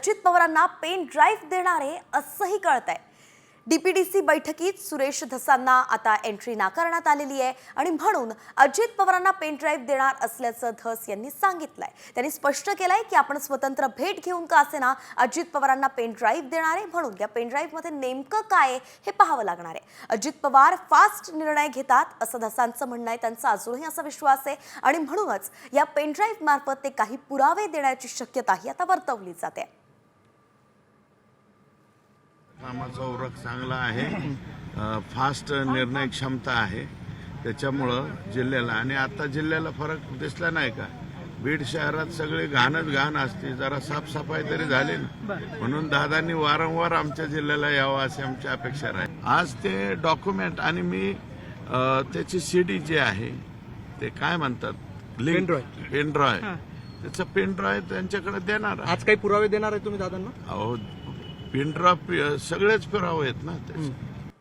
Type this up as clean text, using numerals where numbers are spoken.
अजित पवारांना pen drive देणारे असंही कळतंय। डीपीडीसी बैठकीत सुरेश धसांना आता एंट्री नाकारण्यात आलेली आहे आणि म्हणून अजित पवारांना पेन ड्राईव्ह देणार असल्याचं धस यांनी सांगितलंय। त्यांनी स्पष्ट केलंय की आपण स्वतंत्र भेट घेऊन का असेना अजित पवारांना पेन ड्राईव्ह देणार आहे, म्हणून या पेन ड्राईव्ह मध्ये नेमकं काय आहे हे पाहावं लागणार आहे। अजित पवार फास्ट निर्णय घेतात असं धसांचं म्हणणं आहे। त्यांचा अजूनही असा विश्वास आहे आणि म्हणूनच या पेन ड्राईव्ह मार्फत ते काही पुरावे देण्याची शक्यताही आता वर्तवली जाते। कामाचा उरक चांगला आहे, फास्ट निर्णय क्षमता आहे, त्याच्यामुळं जिल्ह्याला आणि आता जिल्ह्याला फरक दिसला नाही का? बीड शहरात सगळे घाणच घाण असते, जरा साफसफाई तरी झाली ना, म्हणून दादांनी वारंवार आमच्या जिल्ह्याला यावं अशी आमची अपेक्षा आहे। आज ते डॉक्युमेंट आणि मी त्याची सीडी जी आहे ते काय म्हणतात पेन ड्राईव्ह त्याचं पेन ड्राईव्ह त्यांच्याकडे देणार। आज काही पुरावे देणार आहे तुम्ही दादांना? अहो पेन ड्राईव्ह सगळेच पुरावे आहेत ना त्याचे।